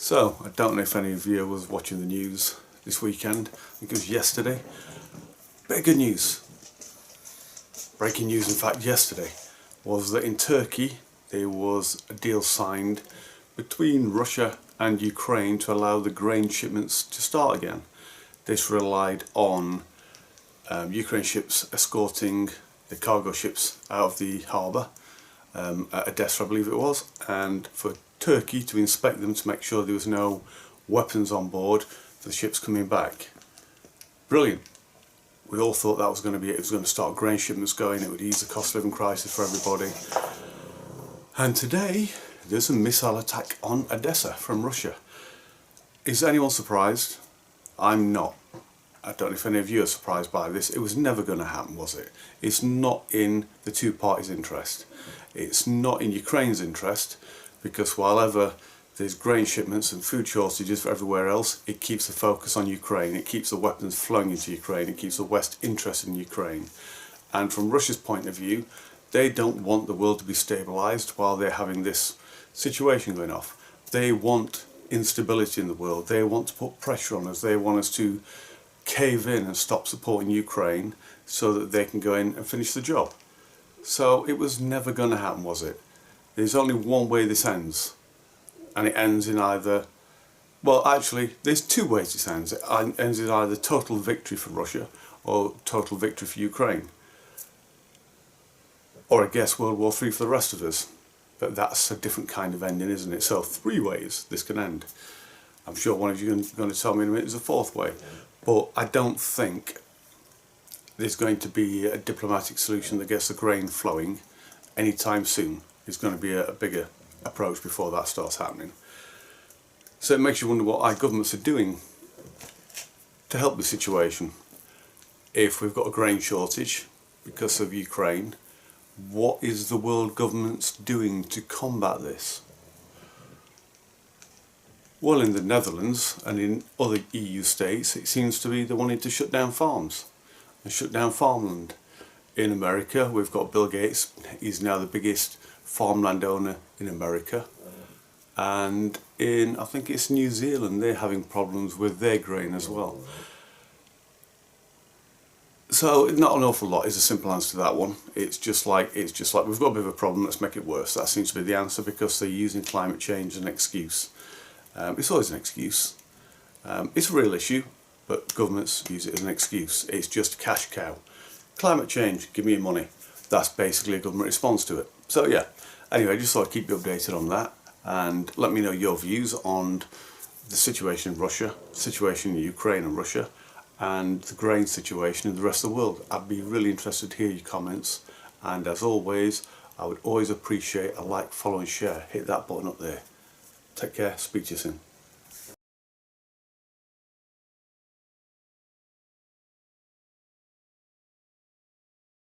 So, I don't know if any of you was watching the news this weekend. I think it was yesterday. Bit of good news. Breaking news, in fact, yesterday was that in Turkey there was a deal signed between Russia and Ukraine to allow the grain shipments to start again. This relied on Ukraine ships escorting the cargo ships out of the harbour at Odessa, I believe it was, and for Turkey to inspect them to make sure there was no weapons on board for the ships coming back. Brilliant. We all thought that was going to be it. It was going to start grain shipments going. It would ease the cost of living crisis for everybody. And today there's a missile attack on Odessa from Russia. Is anyone surprised? I'm not. I don't know if any of you are surprised by this. It was never going to happen, was it? It's not in the two parties' interest. It's not in Ukraine's interest, because while ever there's grain shipments and food shortages for everywhere else, it keeps the focus on Ukraine. It keeps the weapons flowing into Ukraine. It keeps the West interested in Ukraine. And from Russia's point of view, they don't want the world to be stabilised while they're having this situation going off. They want instability in the world. They want to put pressure on us. They want us to cave in and stop supporting Ukraine so that they can go in and finish the job. So it was never going to happen, was it? There's only one way this ends, and it ends in either, well, actually there's two ways this ends. It ends in either total victory for Russia or total victory for Ukraine, or I guess World War III for the rest of us. But that's a different kind of ending, isn't it? So three ways this can end. I'm sure one of you are going to tell me in a minute there's a fourth way, but I don't think there's going to be a diplomatic solution that gets the grain flowing anytime soon. It's going to be a bigger approach before that starts happening. So it makes you wonder what our governments are doing to help the situation. If we've got a grain shortage because of Ukraine, what is the world governments doing to combat this? Well, in the Netherlands and in other EU states, it seems to be they wanted to shut down farms and shut down farmland. In America, we've got Bill Gates. He's now the biggest farmland owner in America. And in, I think it's New Zealand, they're having problems with their grain as well. So not an awful lot is a simple answer to that one. It's just like we've got a bit of a problem, let's make it worse. That seems to be the answer, because they're using climate change as an excuse. It's always an excuse. It's a real issue, but governments use it as an excuse. It's just a cash cow. Climate change, give me your money. That's basically a government response to it. So yeah, anyway, just thought I'd keep you updated on that, and let me know your views on the situation in Russia, the situation in Ukraine and Russia, and the grain situation in the rest of the world. I'd be really interested to hear your comments, and as always, I would always appreciate a like, follow and share. Hit that button up there. Take care, speak to you soon.